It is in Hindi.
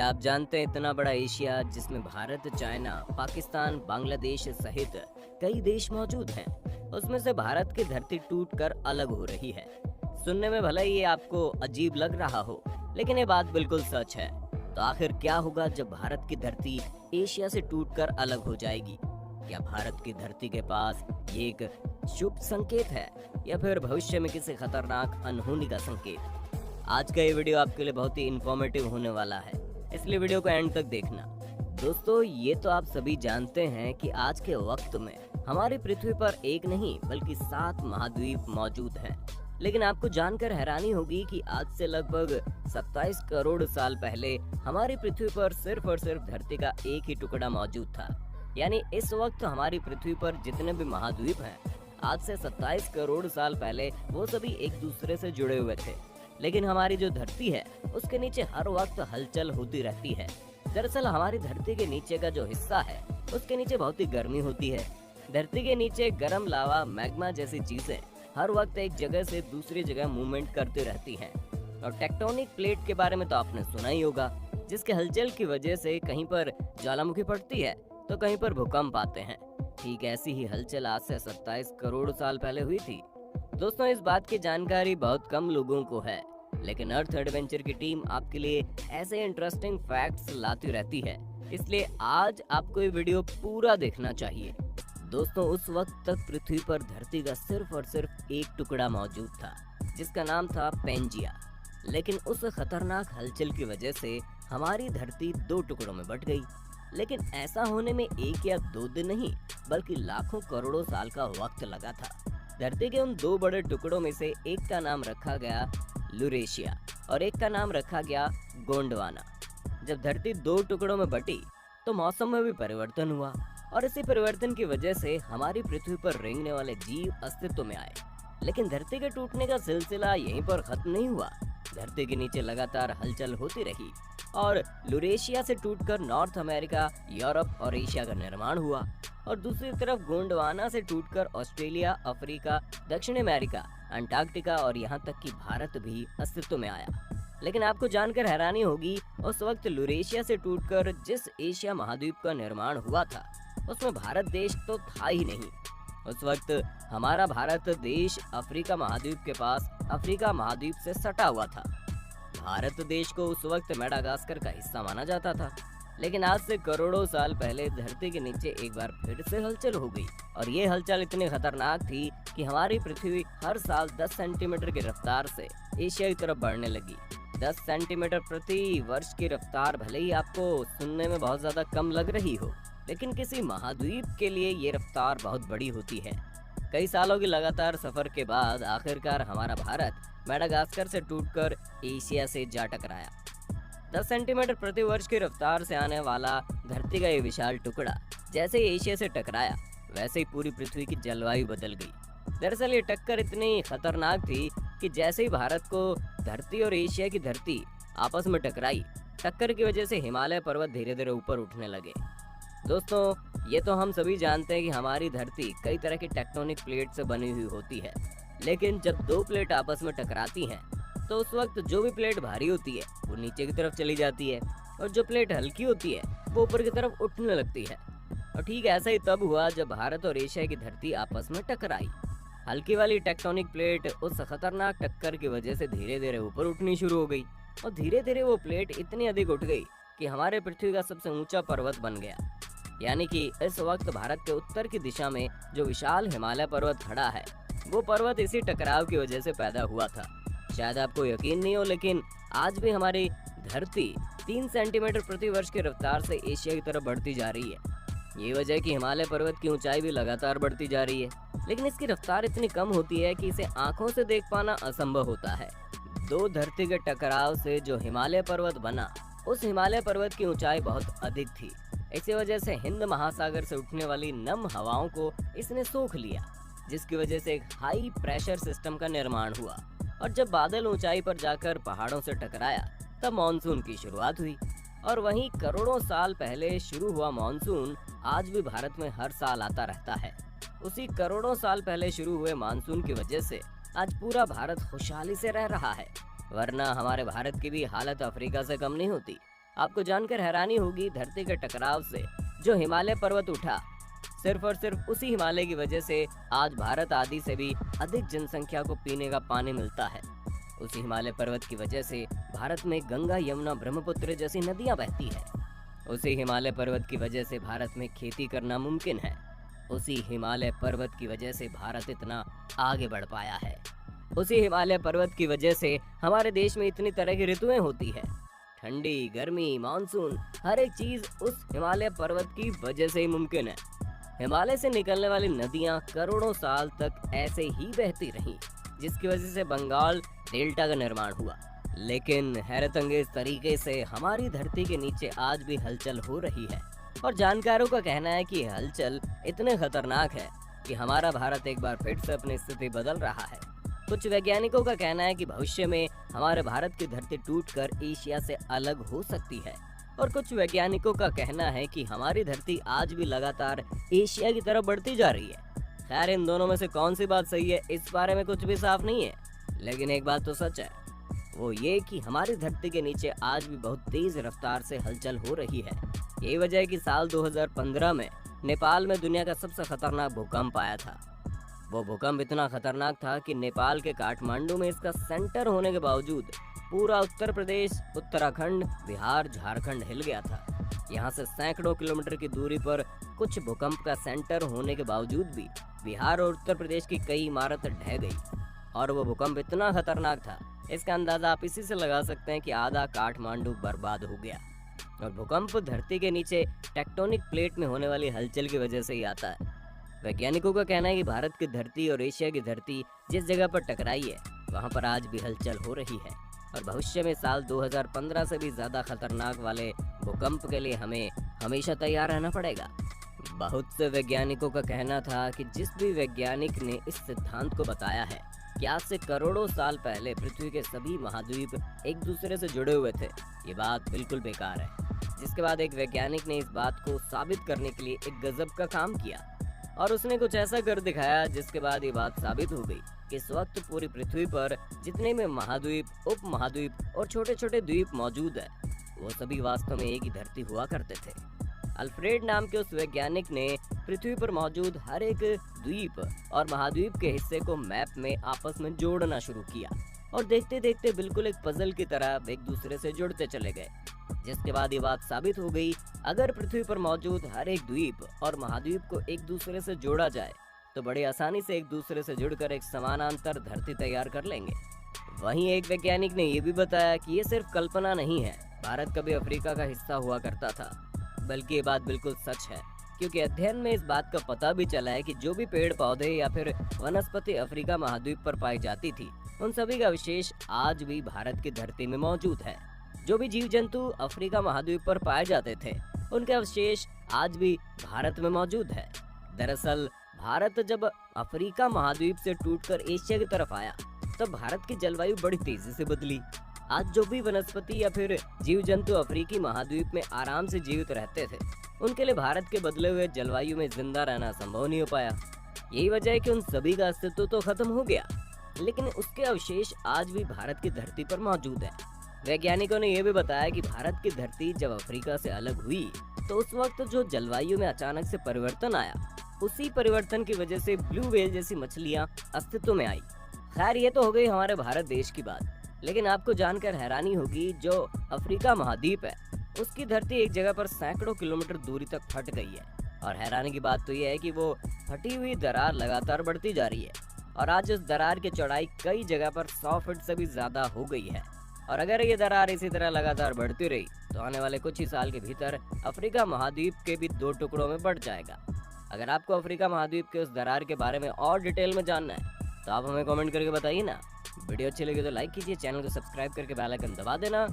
क्या आप जानते हैं इतना बड़ा एशिया जिसमें भारत, चाइना, पाकिस्तान, बांग्लादेश सहित कई देश मौजूद हैं, उसमें से भारत की धरती टूटकर अलग हो रही है। सुनने में भले ही ये आपको अजीब लग रहा हो, लेकिन ये बात बिल्कुल सच है। तो आखिर क्या होगा जब भारत की धरती एशिया से टूटकर अलग हो जाएगी? क्या भारत की धरती के पास ये एक शुभ संकेत है या फिर भविष्य में किसी खतरनाक अनहोनी का संकेत? आज का ये वीडियो आपके लिए बहुत ही इंफॉर्मेटिव होने वाला है, इसलिए वीडियो को एंड तक देखना। दोस्तों, ये तो आप सभी जानते हैं कि आज के वक्त में हमारी पृथ्वी पर एक नहीं बल्कि 7 महाद्वीप मौजूद हैं। लेकिन आपको जानकर हैरानी होगी कि आज से लगभग 27 करोड़ साल पहले हमारी पृथ्वी पर सिर्फ और सिर्फ धरती का एक ही टुकड़ा मौजूद था। यानी इस वक्त हमारी पृथ्वी पर जितने भी महाद्वीप हैं, आज से 27 करोड़ साल पहले वो सभी एक दूसरे से जुड़े हुए थे। लेकिन हमारी जो धरती है उसके नीचे हर वक्त हलचल होती रहती है। दरअसल हमारी धरती के नीचे का जो हिस्सा है उसके नीचे बहुत ही गर्मी होती है। धरती के नीचे गर्म लावा, मैग्मा जैसी चीजें हर वक्त एक जगह से दूसरी जगह मूवमेंट करती रहती हैं। और टेक्टोनिक प्लेट के बारे में तो आपने सुना ही होगा, जिसके हलचल की वजह से कहीं पर ज्वालामुखी फटती है तो कहीं पर भूकंप आते हैं। ठीक ऐसी ही हलचल आज से 27 करोड़ साल पहले हुई थी। दोस्तों, इस बात की जानकारी बहुत कम लोगों को है, लेकिन अर्थ एडवेंचर की टीम आपके लिए ऐसे इंटरेस्टिंग फैक्ट्स लाती रहती है, इसलिए आज आपको ये वीडियो पूरा देखना चाहिए। दोस्तों, उस वक्त तक पृथ्वी पर धरती का सिर्फ और सिर्फ एक टुकड़ा मौजूद था, जिसका नाम था पेंजिया। लेकिन उस खतरनाक हलचल की वजह से हमारी धरती 2 टुकड़ों में बट गई। लेकिन ऐसा होने में 1 या 2 दिन नहीं बल्कि लाखों करोड़ों साल का वक्त लगा था। धरती के उन 2 बड़े टुकड़ों में से एक का नाम रखा गया लुरेशिया और एक का नाम रखा गया गोंडवाना। जब धरती 2 टुकड़ों में बटी तो मौसम में भी परिवर्तन हुआ और इसी परिवर्तन की वजह से हमारी पृथ्वी पर रेंगने वाले जीव अस्तित्व में आए। लेकिन धरती के टूटने का सिलसिला यहीं पर खत्म नहीं हुआ। धरती के नीचे लगातार हलचल होती रही और लुरेशिया से टूटकर नॉर्थ अमेरिका, यूरोप और एशिया का निर्माण हुआ और दूसरी तरफ गोंडवाना से टूटकर ऑस्ट्रेलिया, अफ्रीका, दक्षिण अमेरिका, अंटार्कटिका और यहाँ तक कि भारत भी अस्तित्व में आया। लेकिन आपको जानकर हैरानी होगी, उस वक्त लुरेशिया से टूटकर जिस एशिया महाद्वीप का निर्माण हुआ था उसमें भारत देश तो था ही नहीं। उस वक्त हमारा भारत देश अफ्रीका महाद्वीप के पास अफ्रीका महाद्वीप से सटा हुआ था। भारत देश को उस वक्त मेडागास्कर का हिस्सा माना जाता था। लेकिन आज से करोड़ों साल पहले धरती के नीचे एक बार फिर से हलचल हो गई और ये हलचल इतनी खतरनाक थी कि हमारी पृथ्वी हर साल 10 सेंटीमीटर की रफ्तार से एशिया की तरफ बढ़ने लगी। 10 सेंटीमीटर प्रति वर्ष की रफ्तार भले ही आपको सुनने में बहुत ज्यादा कम लग रही हो, लेकिन किसी महाद्वीप के लिए ये रफ्तार बहुत बड़ी होती है। कई सालों की लगातार सफर के बाद आखिरकार हमारा भारत मेडागास्कर से टूटकर एशिया से जा टकराया। 10 सेंटीमीटर प्रति वर्ष की रफ्तार से आने वाला धरती का ये विशाल टुकड़ा जैसे ही एशिया से टकराया, वैसे ही पूरी पृथ्वी की जलवायु बदल गई। दरअसल ये टक्कर इतनी खतरनाक थी कि जैसे ही भारत को धरती और एशिया की धरती आपस में टकराई, टक्कर की वजह से हिमालय पर्वत धीरे धीरे ऊपर उठने लगे। दोस्तों, ये तो हम सभी जानते हैं कि हमारी धरती कई तरह की टेक्टोनिक प्लेट से बनी हुई होती है। लेकिन जब 2 प्लेट आपस में टकराती हैं तो उस वक्त जो भी प्लेट भारी होती है वो नीचे की तरफ चली जाती है और जो प्लेट हल्की होती है वो ऊपर की तरफ उठने लगती है। और ठीक ऐसा ही तब हुआ जब भारत और एशिया की धरती आपस में टकराई। हल्की वाली टेक्टोनिक प्लेट उस खतरनाक टक्कर की वजह से धीरे धीरे ऊपर उठनी शुरू हो गई और धीरे धीरे वो प्लेट इतनी अधिक उठ गई कि हमारे पृथ्वी का सबसे ऊंचा पर्वत बन गया। यानी कि इस वक्त भारत के उत्तर की दिशा में जो विशाल हिमालय पर्वत खड़ा है, वो पर्वत इसी टकराव की वजह से पैदा हुआ था। शायद आपको यकीन नहीं हो, लेकिन आज भी हमारी धरती 3 सेंटीमीटर प्रति वर्ष की रफ्तार से एशिया की तरफ बढ़ती जा रही है। ये वजह है कि हिमालय पर्वत की ऊंचाई भी लगातार बढ़ती जा रही है, लेकिन इसकी रफ्तार इतनी कम होती है कि इसे आंखों से देख पाना असंभव होता है। 2 धरती के टकराव से जो हिमालय पर्वत बना, उस हिमालय पर्वत की ऊंचाई बहुत अधिक थी। इसी वजह से हिंद महासागर से उठने वाली नम हवाओं को इसने सोख लिया, जिसकी वजह से एक हाई प्रेशर सिस्टम का निर्माण हुआ और जब बादल ऊंचाई पर जाकर पहाड़ों से टकराया तब मानसून की शुरुआत हुई। और वहीं करोड़ों साल पहले शुरू हुआ मानसून आज भी भारत में हर साल आता रहता है। उसी करोड़ों साल पहले शुरू हुए मानसून की वजह से आज पूरा भारत खुशहाली से रह रहा है, वरना हमारे भारत की भी हालत अफ्रीका से कम नहीं होती। आपको जानकर हैरानी होगी, धरती के टकराव से जो हिमालय पर्वत उठा, सिर्फ और सिर्फ उसी हिमालय की वजह से आज भारत आदि से भी अधिक जनसंख्या को पीने का पानी मिलता है। उसी हिमालय पर्वत की वजह से भारत में गंगा, यमुना, ब्रह्मपुत्र जैसी नदियां बहती है। उसी हिमालय पर्वत की वजह से भारत में खेती करना मुमकिन है। उसी हिमालय पर्वत की वजह से भारत इतना आगे बढ़ पाया है। उसी हिमालय पर्वत की वजह से हमारे देश में इतनी तरह की ऋतुएं होती है, ठंडी, गर्मी, मानसून, हर एक चीज उस हिमालय पर्वत की वजह से ही मुमकिन है। हिमालय से निकलने वाली नदियां करोड़ों साल तक ऐसे ही बहती रहीं, जिसकी वजह से बंगाल डेल्टा का निर्माण हुआ। लेकिन हैरत अंगेज तरीके से हमारी धरती के नीचे आज भी हलचल हो रही है, और जानकारों का कहना है कि हलचल इतने खतरनाक है कि हमारा भारत एक बार फिर से अपनी स्थिति बदल रहा है। कुछ वैज्ञानिकों का कहना है कि भविष्य में हमारे भारत की धरती टूटकर एशिया से अलग हो सकती है, और कुछ वैज्ञानिकों का कहना है कि हमारी धरती आज भी लगातार एशिया की तरफ बढ़ती जा रही है। खैर, इन दोनों में से कौन सी बात सही है, इस बारे में कुछ भी साफ नहीं है, लेकिन एक बात तो सच है, वो ये कि हमारी धरती के नीचे आज भी बहुत तेज रफ्तार से हलचल हो रही है। यही वजह है कि साल 2015 में नेपाल में दुनिया का सबसे खतरनाक भूकंप आया था। वो भूकंप इतना खतरनाक था कि नेपाल के काठमांडू में इसका सेंटर होने के बावजूद पूरा उत्तर प्रदेश, उत्तराखंड, बिहार, झारखंड हिल गया था। यहाँ से सैकड़ों किलोमीटर की दूरी पर कुछ भूकंप का सेंटर होने के बावजूद भी बिहार और उत्तर प्रदेश की कई इमारत ढह गई, और वो भूकंप इतना खतरनाक था, इसका अंदाजा आप इसी से लगा सकते हैं कि आधा काठमांडू बर्बाद हो गया। और भूकंप धरती के नीचे टेक्टोनिक प्लेट में होने वाली हलचल की वजह से ही आता है। वैज्ञानिकों का कहना है कि भारत की धरती और एशिया की धरती जिस जगह पर टकराई है, वहाँ पर आज भी हलचल हो रही है, और भविष्य में साल 2015 से भी ज्यादा खतरनाक वाले भूकंप के लिए हमें हमेशा तैयार रहना पड़ेगा। बहुत से वैज्ञानिकों का कहना था कि जिस भी वैज्ञानिक ने इस सिद्धांत को बताया है कि आज से करोड़ों साल पहले पृथ्वी के सभी महाद्वीप एक दूसरे से जुड़े हुए थे, ये बात बिल्कुल बेकार है। जिसके बाद एक वैज्ञानिक ने इस बात को साबित करने के लिए एक गजब का काम किया, और उसने कुछ ऐसा कर दिखाया जिसके बाद ये बात साबित हो गई कि इस वक्त पूरी पृथ्वी पर जितने में महाद्वीप, उप महाद्वीप और छोटे छोटे द्वीप मौजूद है, वो सभी वास्तव में एक ही धरती हुआ करते थे। अल्फ्रेड नाम के उस वैज्ञानिक ने पृथ्वी पर मौजूद हर एक द्वीप और महाद्वीप के हिस्से को मैप में आपस में जोड़ना शुरू किया, और देखते देखते बिल्कुल एक पजल की तरह एक दूसरे से जुड़ते चले गए। जिसके बाद ये बात साबित हो गई, अगर पृथ्वी पर मौजूद हर एक द्वीप और महाद्वीप को एक दूसरे से जोड़ा जाए तो बड़ी आसानी से एक दूसरे से जुड़कर एक समानांतर धरती तैयार कर लेंगे। वहीं एक वैज्ञानिक ने ये भी बताया कि ये सिर्फ कल्पना नहीं है, भारत कभी अफ्रीका का हिस्सा हुआ करता था, बल्कि ये बात बिल्कुल सच है, क्योंकि अध्ययन में इस बात का पता भी चला है कि जो भी पेड़ पौधे या फिर वनस्पति अफ्रीका महाद्वीप पर पाई जाती थी, उन सभी का अवशेष आज भी भारत की धरती में मौजूद है। जो भी जीव जंतु अफ्रीका महाद्वीप पर पाए जाते थे, उनके अवशेष आज भी भारत में मौजूद है। दरअसल भारत जब अफ्रीका महाद्वीप से टूटकर एशिया की तरफ आया, तब भारत की जलवायु बड़ी तेजी से बदली। आज जो भी वनस्पति या फिर जीव जंतु अफ्रीकी महाद्वीप में आराम से जीवित रहते थे, उनके लिए भारत के बदले हुए जलवायु में जिंदा रहना संभव नहीं हो पाया। यही वजह है कि उन सभी का अस्तित्व तो खत्म हो गया, लेकिन उसके अवशेष आज भी भारत की धरती पर मौजूद है। वैज्ञानिकों ने यह भी बताया कि भारत की धरती जब अफ्रीका से अलग हुई, तो उस वक्त जो जलवायु में अचानक से परिवर्तन आया, उसी परिवर्तन की वजह से ब्लू व्हेल जैसी मछलियां अस्तित्व में आई। खैर, ये तो हो गई हमारे भारत देश की बात, लेकिन आपको जानकर हैरानी होगी, जो अफ्रीका महाद्वीप है, उसकी धरती एक जगह पर सैकड़ों किलोमीटर दूरी तक फट गई है। और हैरानी की बात तो यह है कि वो फटी हुई दरार लगातार बढ़ती जा रही है, और आज उस दरार की चौड़ाई कई जगह पर 100 फीट से भी ज्यादा हो गई है। और अगर ये दरार इसी तरह लगातार बढ़ती रही, तो आने वाले कुछ ही साल के भीतर अफ्रीका महाद्वीप के भी 2 टुकड़ों में बढ़ जाएगा। अगर आपको अफ्रीका महाद्वीप के उस दरार के बारे में और डिटेल में जानना है, तो आप हमें कमेंट करके बताइए ना। वीडियो अच्छी लगी तो लाइक कीजिए, चैनल को सब्सक्राइब करके बेल आइकन दबा देना।